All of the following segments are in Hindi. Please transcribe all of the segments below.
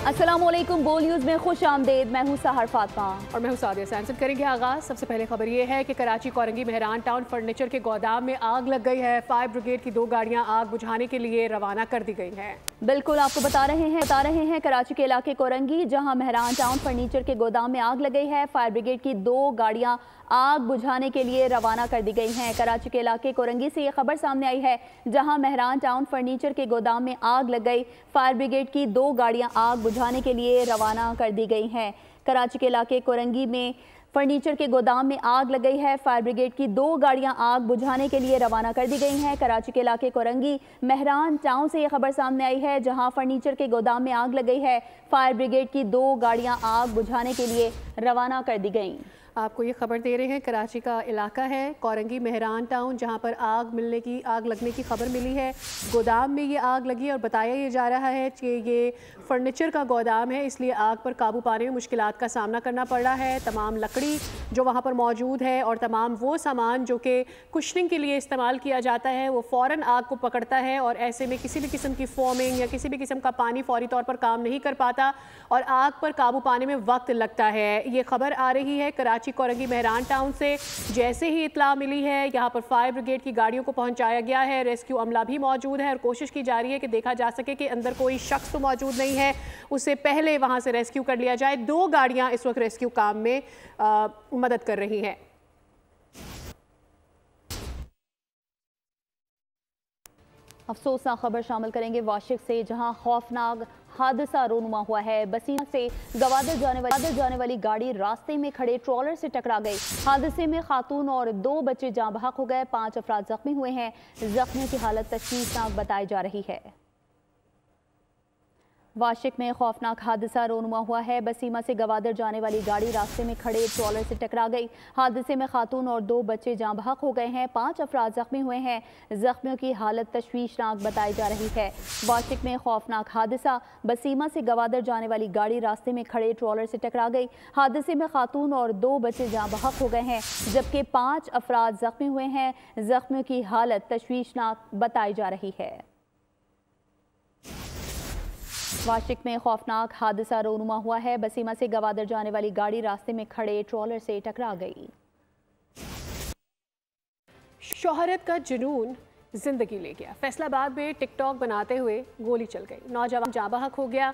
अस्सलामुअलैकुम, बोल न्यूज़ में खुश आमदेद। मैं हूँ सहर फातिमा और मैं हूँ सादिया सैमसन। करेंगे आगाज़। सबसे पहले खबर ये है कि कराची कोरंगी मेहरान टाउन फर्नीचर के गोदाम में आग लग गई है। फायर ब्रिगेड की 2 गाड़ियाँ आग बुझाने के लिए रवाना कर दी गई हैं। बिल्कुल आपको बता रहे हैं कराची के इलाके कोरंगी, जहां मेहरान टाउन फर्नीचर के गोदाम में आग लग गई है। फायर ब्रिगेड की 2 गाड़ियां आग बुझाने के लिए रवाना कर दी गई हैं। कराची के इलाके कोरंगी से ये खबर सामने आई है, जहां मेहरान टाउन फर्नीचर के गोदाम में आग लग गई। फायर ब्रिगेड की 2 गाड़ियां आग बुझाने के लिए रवाना कर दी गई हैं। कराची के इलाके कोरंगी में फर्नीचर के गोदाम में आग लग गई है। फायर ब्रिगेड की 2 गाड़ियां आग बुझाने के लिए रवाना कर दी गई हैं। कराची के इलाके कोरंगी मेहरान टाउन से यह खबर सामने आई है, जहां फर्नीचर के गोदाम में आग लग गई है। फायर ब्रिगेड की 2 गाड़ियां आग बुझाने के लिए रवाना कर दी गई। आपको ये खबर दे रहे हैं, कराची का इलाका है कोरंगी मेहरान टाउन, जहां पर आग लगने की खबर मिली है। गोदाम में ये आग लगी और बताया ये जा रहा है कि ये फर्नीचर का गोदाम है, इसलिए आग पर काबू पाने में मुश्किलात का सामना करना पड़ रहा है। तमाम लकड़ी जो वहाँ पर मौजूद है और तमाम वो सामान जो कि कुशनिंग के लिए इस्तेमाल किया जाता है, वो फ़ौरन आग को पकड़ता है और ऐसे में किसी भी किस्म की फोमिंग या किसी भी किस्म का पानी फौरी तौर पर काम नहीं कर पाता और आग पर काबू पाने में वक्त लगता है। ये खबर आ रही है कराची कोरंगी मेहरान टाउन से। जैसे ही इत्तला मिली है, यहाँ पर फायर ब्रिगेड की गाड़ियों को पहुंचाया गया है। रेस्क्यू अमला भी मौजूद है और कोशिश की जा रही है कि देखा जा सके कि अंदर कोई शख्स तो मौजूद नहीं है, उससे पहले वहां से रेस्क्यू कर लिया जाए। 2 गाड़ियां इस वक्त रेस्क्यू काम में मदद कर रही हैं। अफसोसनाक खबर शामिल करेंगे वाशिक से, जहां खौफनाक हादसा रोनुमा हुआ है। बसीमा से गवादर जाने वाली गाड़ी रास्ते में खड़े ट्रॉलर से टकरा गई। हादसे में खातून और 2 बच्चे जाँ बहक हो गए। 5 अफराद जख्मी हुए हैं। जख्मियों की हालत तशवीशनाक बताई जा रही है। वाशिक में खौफनाक हादसा रोनुमा हुआ है। बसीमा से गवादर जाने वाली गाड़ी रास्ते में खड़े ट्रॉलर से टकरा गई। हादसे में खातून और 2 बच्चे जाँ बहक हो गए हैं। 5 अफराद जख्मी हुए हैं। जख्मियों की हालत तशवीशनाक बताई जा रही है। वाशिक में खौफनाक हादसा, बसीमा से गवादर जाने वाली गाड़ी रास्ते में खड़े ट्रॉलर से टकरा गई। हादसे में खातून और 2 बच्चे जाँ बहक हो गए हैं, जबकि 5 अफराद जख्मी हुए हैं। जख्मियों की हालत तशवीशनाक बताई जा रही है। वाशिक में खौफनाक हादसा रोनुमा हुआ है। बसीमा से गवादर जाने वाली गाड़ी रास्ते में खड़े ट्रॉलर से टकरा गई। शोहरत का जुनून जिंदगी ले गया। फैसलाबाद में टिकटॉक बनाते हुए गोली चल गई। नौजवान जाँ बहक हो गया।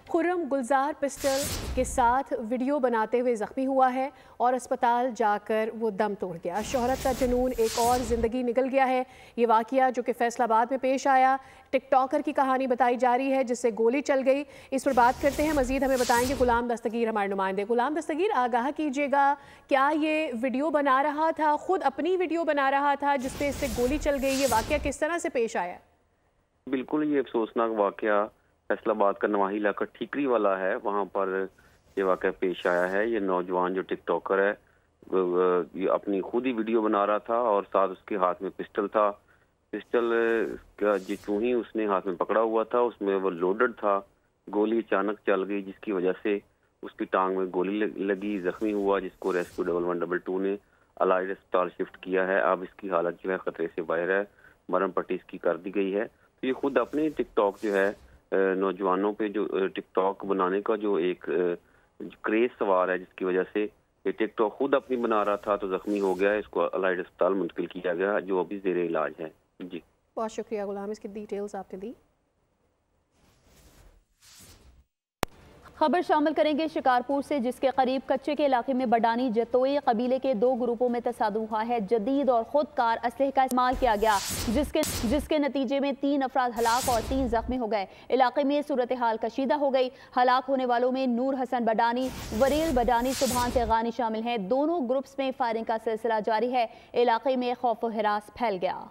खुर्रम गुलजार पिस्टल के साथ वीडियो बनाते हुए ज़ख्मी हुआ है और अस्पताल जाकर वो दम तोड़ गया। शोहरत का जुनून एक और ज़िंदगी निकल गया है। ये वाक़या जो कि फैसलाबाद में पेश आया, टिकटॉकर की कहानी बताई जा रही है जिससे गोली चल गई। इस पर बात करते हैं, मज़ीद हमें बताएंगे गुलाम दस्तगीर, हमारे नुमाइंदे। गुलाम दस्तगीर, आगाह कीजिएगा, क्या ये वीडियो बना रहा था, ख़ुद अपनी वीडियो बना रहा था जिससे इससे गोली चल गई? ये वाक़या किस तरह से पेश आया? बिल्कुल, ये अफसोसनाक वाक़या फैसलाबाद का नवाही इलाका ठीकरी वाला है, वहाँ पर ये वाक़या पेश आया है। ये नौजवान जो टिकटॉकर है, ये अपनी खुद ही वीडियो बना रहा था और साथ उसके हाथ में पिस्टल था। पिस्टल का जो ही उसने हाथ में पकड़ा हुआ था, उसमें वो लोडेड था। गोली अचानक चल गई, जिसकी वजह से उसकी टांग में गोली लगी, जख्मी हुआ, जिसको रेस्क्यू 1122 ने अलाइड अस्पताल शिफ्ट किया है। अब इसकी हालत जो है खतरे से बाहर है, मरहम पट्टी इसकी कर दी गई है। तो ये खुद अपनी टिकटॉक जो है, नौजवानों पे जो टिकटॉक बनाने का जो एक क्रेज सवार है, जिसकी वजह से ये टिकटॉक खुद अपनी बना रहा था, तो जख्मी हो गया। इसको अलाइड अस्पताल मुंतकिल किया गया, जो अभी ज़ेरे इलाज है। जी, बहुत शुक्रिया गुलाम, इसकी डिटेल्स आपने दी। खबर शामिल करेंगे शिकारपुर से, जिसके करीब कच्चे के इलाके में बडानी जतोई कबीले के 2 ग्रुपों में तसादुम हुआ है। जदीद और खुदकार असलहे का इस्तेमाल किया गया, जिसके नतीजे में 3 अफराद हलाक और 3 जख्मी हो गए। इलाके में सूरत हाल कशीदा हो गई। हलाक होने वालों में नूर हसन बडानी, वरील बडानी, सुभान तेगानी शामिल हैं। दोनों ग्रुप्स में फायरिंग का सिलसिला जारी है। इलाके में खौफ व हिरास फैल गया।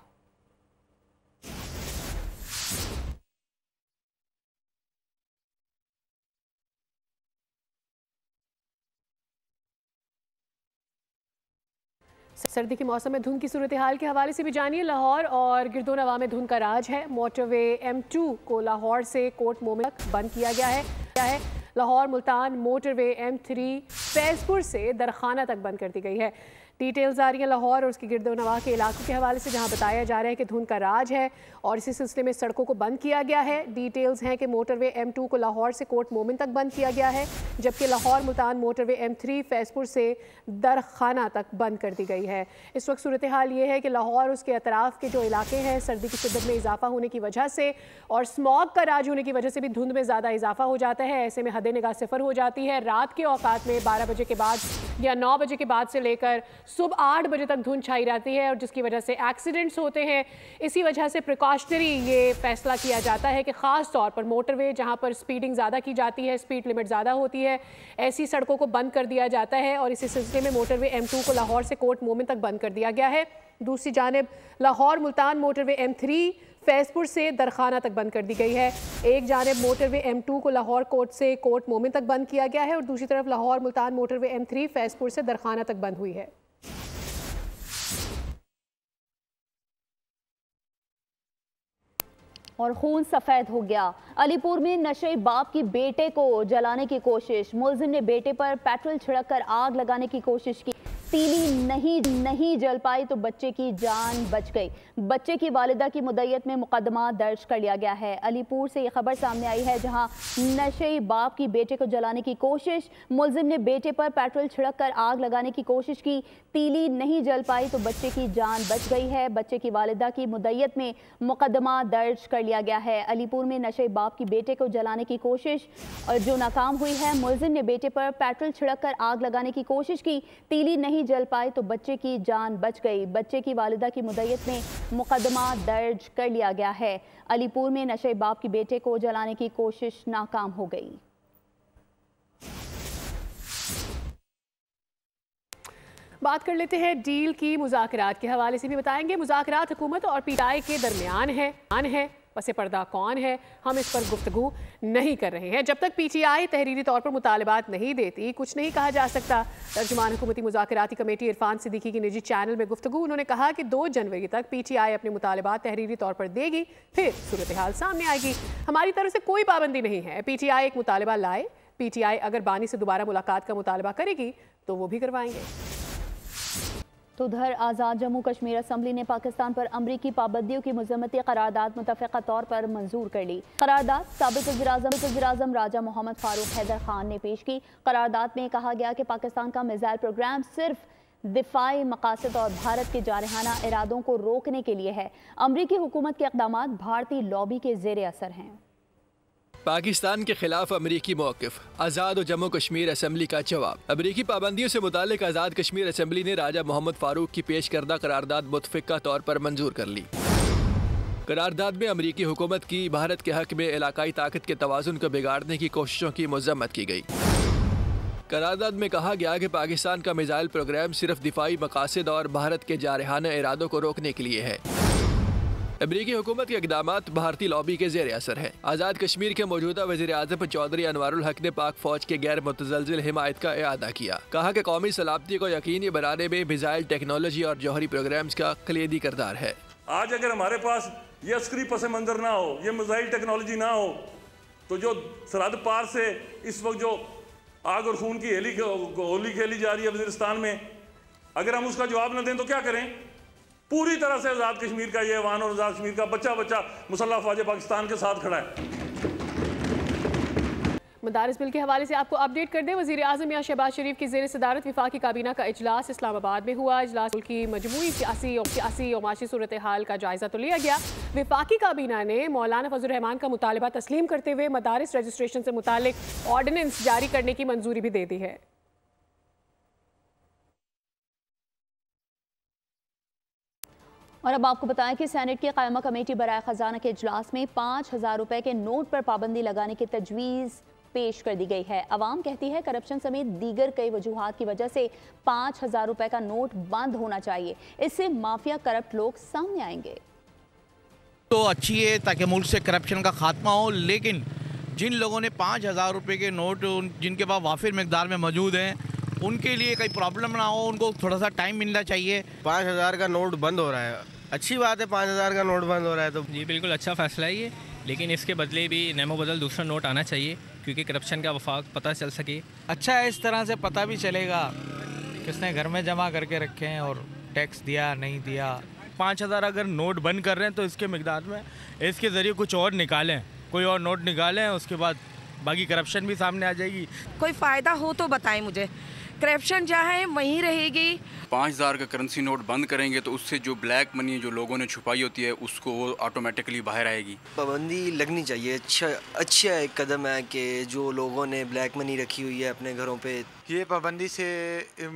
सर्दी के मौसम में धुंध की सूरत हाल के हवाले से भी जानिए। लाहौर और गिरदोनवा में धुंध का राज है। मोटरवे M2 को लाहौर से कोट मोमिन तक बंद किया गया है। लाहौर मुल्तान मोटरवे M3 फैजपुर से दरखाना तक बंद कर दी गई है। डिटेल्स आ रही है लाहौर और उसके गिरदोनवाह के इलाकों के हवाले से, जहां बताया जा रहा है कि धुंध का राज है और इसी सिलसिले में सड़कों को बंद किया गया है। डिटेल्स हैं कि मोटरवे M2 को लाहौर से कोट मोमिन तक बंद किया गया है, जबकि लाहौर मुल्तान मोटरवे M3 फैजपुर से दरखाना तक बंद कर दी गई है। इस वक्त सूरत हाल ये है कि लाहौर उसके अतराफ़ के जो इलाके हैं सर्दी की शिद्दत में इजाफा होने की वजह से और स्मॉग का राज होने की वजह से भी धुंध में ज़्यादा इजाफा हो जाता है। ऐसे में हद निगाह सिफर हो जाती है। रात के औकात में 12 बजे के बाद या 9 बजे के बाद से लेकर सुबह 8 बजे तक धुंध छाई रहती है और जिसकी वजह से एक्सीडेंट्स होते हैं। इसी वजह से प्रिकॉशनरी ये फैसला किया जाता है कि ख़ास तौर पर मोटरवे जहाँ पर स्पीडिंग ज़्यादा की जाती है, स्पीड लिमिट ज़्यादा होती है, ऐसी सड़कों को बंद कर दिया जाता है और इसी सिलसिले में मोटरवे M2 को लाहौर से कोट मोमिन तक बंद कर दिया गया है। दूसरी जानिब लाहौर मुल्तान मोटरवे M3 फैजपुर से दरखाना तक बंद कर दी गई है। एक जानिब मोटरवे M2 को लाहौर कोट से कोट मोमिन तक बंद किया गया है और दूसरी तरफ लाहौर मुल्तान मोटरवे M3 फैजपुर से दरखाना तक बंद हुई है। और खून सफ़ेद हो गया। अलीपुर में नशे बाप की बेटे को जलाने की कोशिश, मुलजिम ने बेटे पर पेट्रोल छिड़ककर आग लगाने की कोशिश की। तीली नहीं जल पाई तो बच्चे की जान बच गई। बच्चे की वालिदा की मुद्दत में मुकदमा दर्ज कर लिया गया है। अलीपुर से ये खबर सामने आई है जहां नशे बाप की बेटे को जलाने की कोशिश, मुलजिम ने बेटे पर पेट्रोल छिड़ककर आग लगाने की कोशिश की। तीली नहीं जल पाई तो बच्चे की जान बच गई है। बच्चे की वालिदा की मुद्दत में मुकदमा दर्ज कर लिया गया है। अलीपुर में नशे बाप की बेटे को जलाने की कोशिश और जो नाकाम हुई है, मुलजिम ने बेटे पर पेट्रोल छिड़ककर आग लगाने की कोशिश की। तीली नहीं जल पाई तो बच्चे की जान बच गई। बच्चे की वालिदा की मुद्दत में मुकदमा दर्ज कर लिया गया है। अलीपुर में नशे बाप की बेटे को जलाने की कोशिश नाकाम हो गई। बात कर लेते हैं डील की। मुज़ाकरात के हवाले से भी बताएंगे। मुज़ाकरात हुकूमत और पीटीआई के दरमियान है। पसे पर्दा कौन है, हम इस पर गुफ्तगू नहीं कर रहे हैं। जब तक पीटीआई तहरीरी तौर पर मुतालबात नहीं देती कुछ नहीं कहा जा सकता। तर्जुमान हुकूमती मुज़ाकराती कमेटी इरफान सिद्दीकी की निजी चैनल में गुफ्तगू, उन्होंने कहा कि 2 जनवरी तक पीटीआई अपने मुतालबात तहरीरी तौर पर देगी, फिर सूरत हाल सामने आएगी। हमारी तरफ से कोई पाबंदी नहीं है। पीटीआई एक मुतालबा लाए, पीटीआई अगर बानी से दोबारा मुलाकात का मुतालबा करेगी तो वो भी करवाएंगे। तो उधर आज़ाद जम्मू कश्मीर असम्बली ने पाकिस्तान पर अमरीकी पाबंदियों की मजम्मती करारदाद मुतफ़क़ा तौर पर मंजूर कर ली। करारदाद साबिक़ वज़ीर-ए-आज़म राजा मोहम्मद फ़ारूक हैदर खान ने पेश की। करारदाद में कहा गया कि पाकिस्तान का मिसाइल प्रोग्राम सिर्फ दिफाई मकासद और भारत के जारहाना इरादों को रोकने के लिए है। अमरीकी हुकूमत के इक़दामात भारतीय लॉबी के ज़ेरे असर हैं। पाकिस्तान के खिलाफ अमरीकी मौक़िफ़, आज़ाद और जम्मू कश्मीर असम्बली का जवाब। अमरीकी पाबंदियों से मुताल्लिक़ आज़ाद कश्मीर असम्बली ने राजा मोहम्मद फ़ारूक की पेश करदा करारदाद मुतफ़क़ा तौर पर मंजूर कर ली। करारदाद में अमरीकी हुकूमत की भारत के हक़ में इलाकाई ताकत के तवाज़ुन को बिगाड़ने की कोशिशों की मज़म्मत की गई। करारदाद में कहा गया कि पाकिस्तान का मिसाइल प्रोग्राम सिर्फ दिफाई मकासद और भारत के जारहाना इरादों को रोकने के लिए है। अमरीकी हुकूमत के इक़दामात भारतीय लॉबी के ज़ेरे असर है। आज़ाद कश्मीर के मौजूदा वज़ीर-ए-आज़म चौधरी अनवारुल हक ने पाक फ़ौज के गैर मुतज़लज़िल हिमायत का इआदा किया। कहा कि कौमी सलामती को यकीनी बनाने में मिसाइल टेक्नोलॉजी और जौहरी प्रोग्राम्स का कलीदी किरदार है। आज अगर हमारे पास ये अस्करी पस मंज़र ना हो, ये मिसाइल टेक्नोलॉजी ना हो, तो जो सरहद पार से इस वक्त जो आग और खून की होली खेली जा रही है वज़ीरिस्तान में, अगर हम उसका जवाब न दें तो क्या करें? पूरी तरह से आज़ाद कश्मीर का ये अवान और आज़ाद कश्मीर का बच्चा बच्चा मुसल्लह फ़ौज पाकिस्तान के साथ खड़ा है। मदारिस बिल के हवाले से आपको अपडेट कर दें। वज़ीर-ए-आज़म या शहबाज शरीफ की ज़ेर सदारत वफाकी काबीना का इजलास इस्लामाबाद में हुआ। इजलास की मजमूई सियासी और माशी सूरत हाल का जायज़ा तो लिया गया। वफाकी काबीना ने मौलाना फजल रहमान का मुतालबा तस्लीम करते हुए मदारिस रजिस्ट्रेशन से मुतालिक ऑर्डिनेंस जारी करने की मंजूरी भी दे दी है। और अब आपको बताएं कि सेनेट की कायमा कमेटी बराए खजाना के इजलास में 5,000 रुपए के नोट पर पाबंदी लगाने की तजवीज़ पेश कर दी गई है। अवाम कहती है करप्शन समेत दीगर कई वजूहात की वजह से 5,000 रुपए का नोट बंद होना चाहिए। इससे माफिया करप्ट लोग सामने आएंगे। तो अच्छी है ताकि मुल्क से करप्शन का खात्मा हो, लेकिन जिन लोगों ने 5,000 रुपये के नोट जिनके पास वाफिर मकदार में मौजूद हैं, उनके लिए कोई प्रॉब्लम ना हो, उनको थोड़ा सा टाइम मिलना चाहिए। 5,000 का नोट बंद हो रहा है, अच्छी बात है। 5,000 का नोट बंद हो रहा है तो जी बिल्कुल अच्छा फैसला है ये, लेकिन इसके बदले भी नमो बदल दूसरा नोट आना चाहिए क्योंकि करप्शन का वफाक पता चल सके। अच्छा है, इस तरह से पता भी चलेगा किसने घर में जमा करके रखे हैं और टैक्स दिया नहीं दिया। 5000 अगर नोट बंद कर रहे हैं तो इसके मिकदार में इसके ज़रिए कुछ और निकालें, कोई और नोट निकालें, उसके बाद बाकी करप्शन भी सामने आ जाएगी। कोई फ़ायदा हो तो बताएं मुझे, करप्शन जहाँ है वहीं रहेगी। 5000 का करेंसी नोट बंद करेंगे तो उससे जो ब्लैक मनी जो लोगों ने छुपाई होती है उसको वो ऑटोमेटिकली बाहर आएगी। पाबंदी लगनी चाहिए। अच्छा एक कदम है कि जो लोगों ने ब्लैक मनी रखी हुई है अपने घरों पे, ये पाबंदी से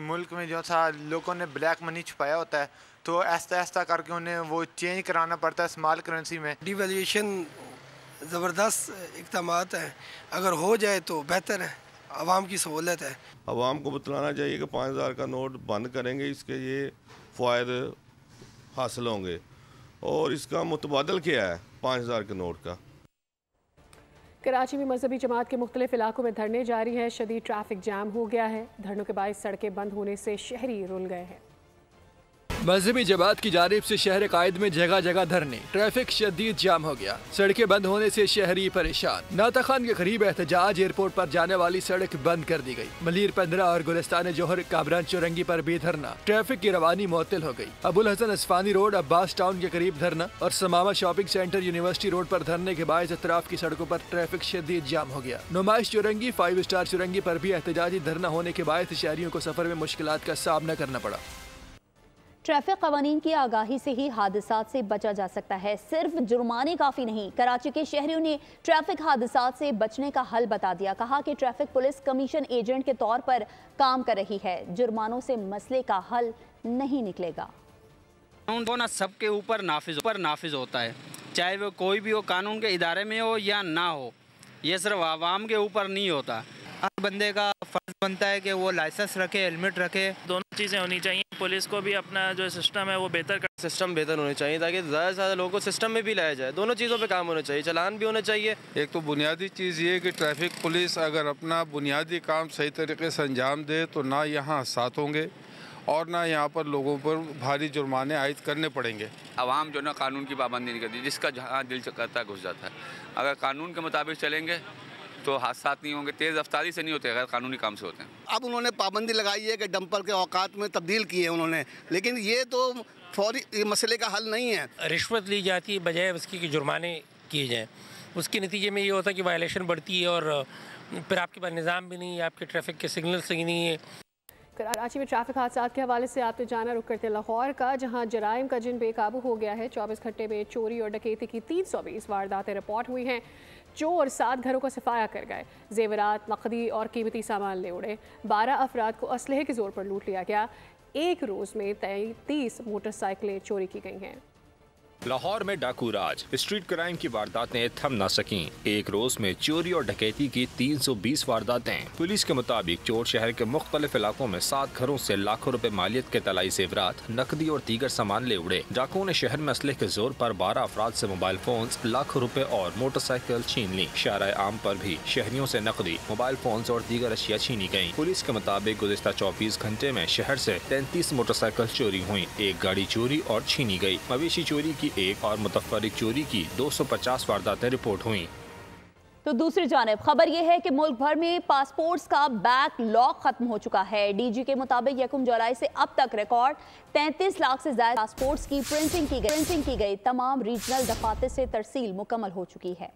मुल्क में जो था लोगों ने ब्लैक मनी छुपाया होता है तो ऐसा ऐसा करके उन्हें वो चेंज कराना पड़ता है स्मॉल करेंसी में। डिवैल्यूएशन ज़बरदस्त इक़दामात हैं, अगर हो जाए तो बेहतर है, आवाम की सहूलत है। आवाम को बतलाना चाहिए कि 5000 का नोट बंद करेंगे, इसके ये फ़ायदे हासिल होंगे और इसका मुतबादल क्या है 5000 के नोट का। कराची में मजहबी जमात के मुख्तलिफ इलाकों में धरने जारी है। शदीद ट्रैफिक जाम हो गया है। धरनों के बायस सड़कें बंद होने से शहरी रुल गए हैं। मजहबी जमात की जानिब से शहर कायद में जगह जगह धरने, ट्रैफिक शदीद जाम हो गया। सड़कें बंद होने से शहरी परेशान। नाता खान के करीब एहतजाज एयरपोर्ट पर जाने वाली सड़क बंद कर दी गई। मलीर 15 और गुलिस्तान जोहर काबरान चौरंगी पर भी धरना, ट्रैफिक की रवानी मुअत्तल हो गई। अबुल हसन अस्फानी रोड अब्बास टाउन के करीब धरना और समामा शॉपिंग सेंटर यूनिवर्सिटी रोड पर धरने के बायस अतराफ की सड़कों पर ट्रैफिक शदीद जाम हो गया। नुमाइश चौरंगी 5 स्टार चौरंगी पर भी एहतजाजी धरना होने के बायस शहरियों को सफर में मुश्किलात का सामना करना पड़ा। ट्रैफिक कवानीन की आगाही से ही हादसात से बचा जा सकता है, सिर्फ जुर्माने काफ़ी नहीं। कराची के शहरियों ने ट्रैफिक हादसात से बचने का हल बता दिया। कहा कि ट्रैफिक पुलिस कमीशन एजेंट के तौर पर काम कर रही है, जुर्मानों से मसले का हल नहीं निकलेगा। कानून सबके ऊपर नाफिज होता है, चाहे वो कोई भी हो, कानून के इदारे में हो या ना हो, ये सिर्फ आवाम के ऊपर नहीं होता। हर बंदे का फ़र्ज बनता है कि वो लाइसेंस रखे, हेलमेट रखे। दोनों चीज़ें होनी चाहिए। पुलिस को भी अपना जो सिस्टम है वो सिस्टम बेहतर होने चाहिए ताकि ज़्यादा से ज़्यादा लोगों को सिस्टम में भी लाया जाए। दोनों चीज़ों पे काम होना चाहिए, चलान भी होना चाहिए। एक तो बुनियादी चीज़ ये कि ट्रैफिक पुलिस अगर अपना बुनियादी काम सही तरीके से अंजाम दे तो ना यहाँ हादसात होंगे और ना यहाँ पर लोगों पर भारी जुर्माने आयद करने पड़ेंगे। आवाम जो ना कानून की पाबंदी नहीं करती, जिसका जहाँ दिल करता है घुस जाता है। अगर कानून के मुताबिक चलेंगे तो हादसा नहीं होंगे, तेज़ रफ्तारी से नहीं होते, गैर कानूनी काम से होते हैं। अब उन्होंने पाबंदी लगाई है कि डंपर के औकात में तब्दील किए हैं उन्होंने, लेकिन ये तो फौरी ये मसले का हल नहीं है। रिश्वत ली जाती है बजाय उसकी कि जुर्माने किए जाएँ। उसके नतीजे में ये होता है कि वायलेशन बढ़ती है और फिर आपके पास निज़ाम भी नहीं है, आपके ट्रैफिक के सिग्नल सही नहीं है। कराची में ट्रैफिक हादसात के हवाले से आपने जाना, रुक करते लाहौर का, जहां जराइम का जिन बेकाबू हो गया है। 24 घंटे में चोरी और डकैती की 320 वारदातें रिपोर्ट हुई हैं। चोर 7 घरों का सफाया कर गए, जेवरात, नकदी और कीमती सामान ले उड़े। 12 अफराद को असलहे के जोर पर लूट लिया गया। एक रोज़ में 33 मोटरसाइकिलें चोरी की गई हैं। लाहौर में डाकू राज, स्ट्रीट क्राइम की वारदातें थम न सकीं। एक रोज में चोरी और डकैती की 320 वारदातें। पुलिस के मुताबिक चोर शहर के मुख्तलिफ इलाकों में 7 घरों से लाखों रुपए मालियत के तलाई जेवरात, नकदी और दीगर सामान ले उड़े। डाकुओं ने शहर में असलहे के जोर पर 12 अफराद से मोबाइल फोन, लाखों रुपए और मोटरसाइकिल छीन ली। शाराए आम पर भी शहरियों से नकदी, मोबाइल फोन और दीगर अशिया छीनी गयी। पुलिस के मुताबिक गुज़िश्ता 24 घंटे में शहर से 33 मोटरसाइकिल चोरी हुई, 1 गाड़ी चोरी और छीनी गयी। मवेशी चोरी की 1 और मुतफरिक चोरी की 250 वारदातें रिपोर्ट हुई। तो दूसरी जानिब खबर यह है कि मुल्क भर में पासपोर्ट्स का बैकलॉग खत्म हो चुका है। डीजी के मुताबिक 1 जुलाई से अब तक रिकॉर्ड 33 लाख से ज्यादा पासपोर्ट्स की प्रिंटिंग की गई। तमाम रीजनल दफातर से तरसील मुकम्मल हो चुकी है।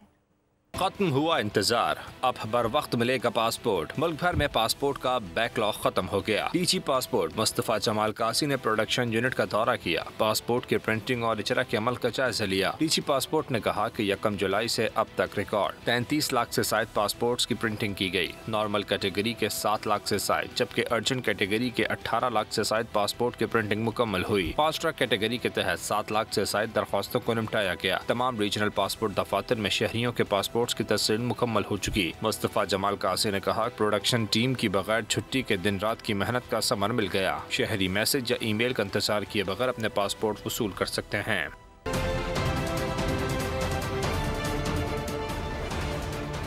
खत्म हुआ इंतजार, अब बर वक्त मिलेगा पासपोर्ट। मुल्क भर में पासपोर्ट का बैकलॉग खत्म हो गया। डीजी पासपोर्ट मुस्तफा जमाल कासी ने प्रोडक्शन यूनिट का दौरा किया, पासपोर्ट की प्रिंटिंग और इजरा के अमल का जायजा लिया। डीजी पासपोर्ट ने कहा कि 1 जुलाई से अब तक रिकॉर्ड 33 लाख से शायद पासपोर्ट्स की प्रिंटिंग की गई। नॉर्मल कैटेगरी के 7 लाख से शायद, जबकि अर्जेंट कैटेगरी के 18 लाख से शायद पासपोर्ट की प्रिंटिंग मुकम्मल हुई। फास्ट ट्रैक कैटेगरी के तहत 7 लाख से शायद दरख्वास्तों को निपटाया गया। तमाम रीजनल पासपोर्ट दफातर में शहरियों के पासपोर्ट की तस्दीक मुकम्मल हो चुकी। मुस्तफा जमाल कासी ने कहा प्रोडक्शन टीम की बगैर छुट्टी के दिन रात की मेहनत का समर मिल गया। शहरी मैसेज या ईमेल का इंतजार किए बगैर अपने पासपोर्ट वसूल कर सकते हैं।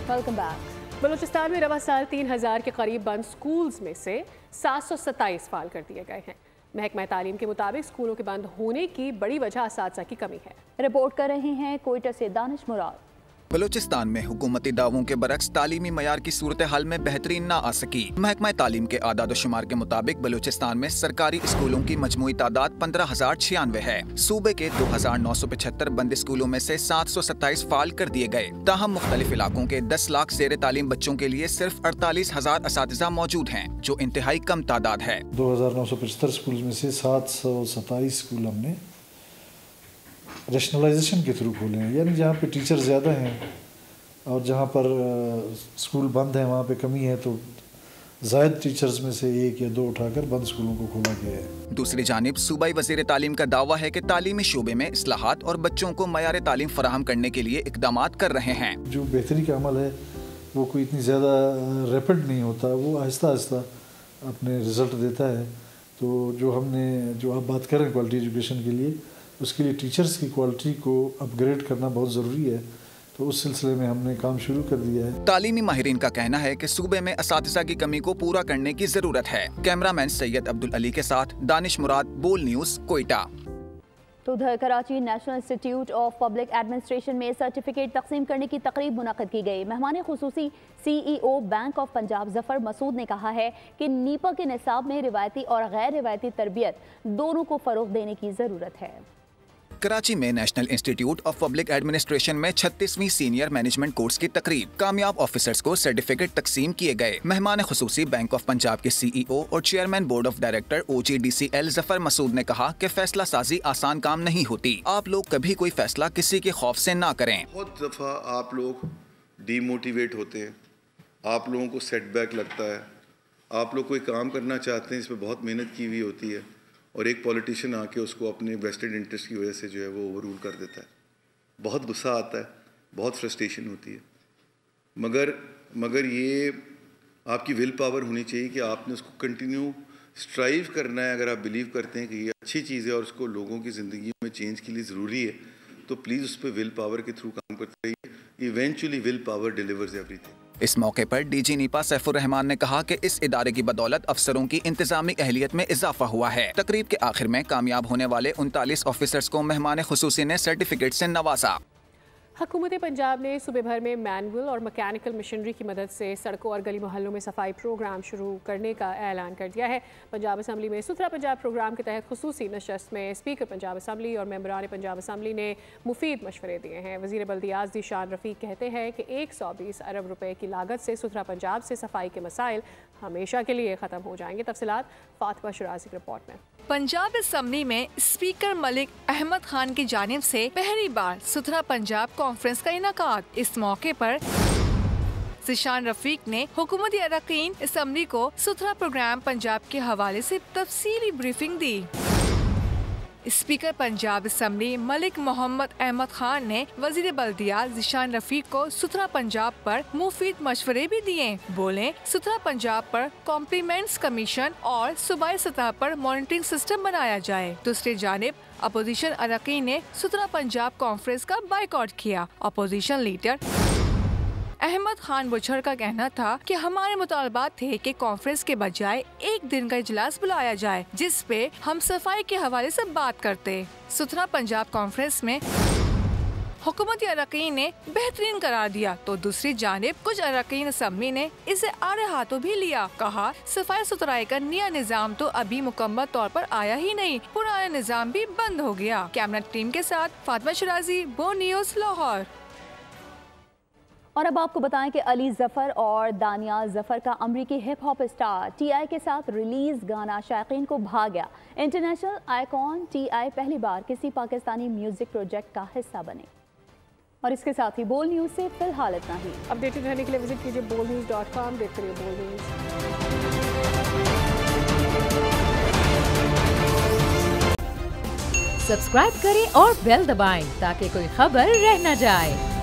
Welcome back. बलूचिस्तान में रवा साल 3000 के करीब बंद स्कूल्स में से 727 फाल कर दिए गए हैं। महकमा तालीम के मुताबिक स्कूलों के बंद होने की बड़ी वजह असातिज़ा की कमी है। रिपोर्ट कर रहे हैं कोयटा से दानिश मुराद। बलूचिस्तान में हुकूमती दावों के बरक्स तालीमी मयार की सूरत हाल में बेहतरी न आ सकी। महकमा तालीम के आदाद-ओ-शुमार के मुताबिक बलूचिस्तान में सरकारी स्कूलों की मजमूई तादाद 15,096 है। सूबे के 2,975 बंद स्कूलों में से 727 फाल कर दिए गए। ताहम मुख्तलिफ इलाकों के 10 लाख ज़ेर तालीम बच्चों के लिए सिर्फ 48,000 असातिज़ा मौजूद हैं, जो इंतहाई कम तादाद है। 2,975 स्कूल में से 727 स्कूल हमने रैशनलाइजेशन के थ्रू खोले हैं, यानी जहाँ पे टीचर ज़्यादा हैं और जहाँ पर स्कूल बंद है वहाँ पे कमी है, तो ज़ायद टीचर्स में से 1 या 2 उठाकर बंद स्कूलों को खोला गया है। दूसरी जानिब सूबाई वज़ीर तालीम का दावा है कि तालीमी शोबे में इस्लाहात और बच्चों को मयार तालीम फराहम करने के लिए इक़दामात कर रहे हैं। जो बेहतरी का अमल है वो कोई इतनी ज़्यादा रैपिड नहीं होता, वो आहिस्ता आहिस्ता अपने रिज़ल्ट देता है। तो जो आप बात कर रहे हैं क्वालिटी एजुकेशन के लिए, उसके लिए टीचर्स की क्वालिटी को अपग्रेड करना बहुत ज़रूरी है, तो उस सिलसिले में हमने काम शुरू कर दिया है। तालीमी माहिरीन का कहना है कि सूबे में असातिज़ा की कमी को पूरा करने की ज़रूरत है। कैमरामैन सैयद अब्दुल अली के साथ दानिश मुराद, बोल न्यूज़, कोयटा। तो उधर Karachi national institute of public administration में सर्टिफिकेट तकसीम करने की तकरीब मुनक़द की गई। मेहमान खुसूसी CEO bank of Punjab Zafar Masood ने कहा है कि नीपा के निसाब में रिवायती और गैर रिवायती तरबियत दोनों को फ़रोग़ देने की ज़रूरत है। कराची में national institute of public administration में 36वीं सीनियर मैनेजमेंट कोर्स की तकरीब। कामयाब ऑफिसर्स को सर्टिफिकेट तकसीम किए गए। मेहमान खुसूसी बैंक ऑफ पंजाब के CEO और chairman board of director OGDCL Zafar Masood ने कहा कि फैसला साजी आसान काम नहीं होती। आप लोग कभी कोई फैसला किसी के खौफ से ना करें। बहुत दफ़ा आप लोग डीमोटिवेट होते हैं, आप लोगों को सेटबैक लगता है, आप लोग कोई काम करना चाहते हैं इसमें बहुत मेहनत की हुई होती है और एक पॉलिटिशियन आके उसको अपने वेस्टेड इंटरेस्ट की वजह से जो है वो ओवररूल कर देता है। बहुत गुस्सा आता है, बहुत फ्रस्ट्रेशन होती है, मगर ये आपकी विल पावर होनी चाहिए कि आपने उसको कंटिन्यू स्ट्राइव करना है। अगर आप बिलीव करते हैं कि ये अच्छी चीज़ है और उसको लोगों की ज़िंदगी में चेंज के लिए ज़रूरी है, तो प्लीज़ उस पर विल पावर के थ्रू काम करते रहिए। Eventually will power delivers everything. इस मौके पर DG नीपा सैफुर रहमान ने कहा कि इस इदारे की बदौलत अफसरों की इंतजामी अहलियत में इजाफा हुआ है। तकरीब के आखिर में कामयाब होने वाले 39 ऑफिसर्स को मेहमान खुसूसी ने सर्टिफिकेट से नवाजा। हुकूमत पंजाब ने सूबे भर में मैनुअल और मैकेनिकल मशीनरी की मदद से सड़कों और गली मोहल्लों में सफाई प्रोग्राम शुरू करने का ऐलान कर दिया है। पंजाब असम्बली में सुथरा पंजाब प्रोग्राम के तहत खुसूसी नशस्त में स्पीकर पंजाब असम्बली और मेंबरान पंजाब असम्बली ने मुफीद मशवरे दिए हैं। वज़ीर बल्दियात ज़ीशान रफ़ीक कहते हैं कि 120 अरब रुपए की लागत से सुथरा पंजाब से सफाई के मसाइल हमेशा के लिए ख़त्म हो जाएंगे। तफसीलात फातिमा शराजी की रिपोर्ट में। पंजाब असम्बली में स्पीकर मलिक अहमद खान की जानिब से पहली बार सुथरा पंजाब कॉन्फ्रेंस का इनाकाद। इस मौके पर ज़ीशान रफ़ीक ने हुकूमती अरकान असम्बली को सुथरा प्रोग्राम पंजाब के हवाले से तफसीली ब्रीफिंग दी। स्पीकर पंजाब असम्बली मलिक मोहम्मद अहमद खान ने वज़ीर बल्दियात ज़ीशान रफ़ीक को सुथरा पंजाब पर मुफीद मशवरे भी दिए। बोले सुथरा पंजाब पर कॉम्प्लीमेंट्स कमीशन और सूबाई सतह पर मॉनिटरिंग सिस्टम बनाया जाए। दूसरी जानिब अपोजिशन अरकान ने सुथरा पंजाब कॉन्फ्रेंस का बाइकआउट किया। अपोजिशन लीडर अहमद खान बुछड़ का कहना था कि हमारे मुतालबात थे कि कॉन्फ्रेंस के बजाय एक दिन का इजलास बुलाया जाए जिस पे हम सफाई के हवाले से बात करते। सुथरा पंजाब कॉन्फ्रेंस में हुकूमती अरकान ने बेहतरीन करार दिया, तो दूसरी जानिब कुछ अरकान असम्बली ने इसे आड़े हाथों भी लिया। कहा सफाई सुथराई का नया निज़ाम तो अभी मुकम्मल तौर पर आया ही नहीं, पुराना निज़ाम भी बंद हो गया। कैबिनेट टीम के साथ फातिमा शराजी, बो न्यूज़, लाहौर। और अब आपको बताएं कि अली जफर और दानिया जफर का अमरीकी हिप हॉप स्टार TI के साथ रिलीज गाना शायकीन को भा गया। इंटरनेशनल आइकॉन TI पहली बार किसी पाकिस्तानी म्यूजिक प्रोजेक्ट का हिस्सा बने। और इसके साथ ही बोल न्यूज़ से फिलहाल इतना ही। अपडेटेड रहने के लिए विजिट कीजिए bolnews.com। देखते रहिए बोल न्यूज़। सब्सक्राइब करें और बेल दबाएं ताकि कोई खबर रह न जाए।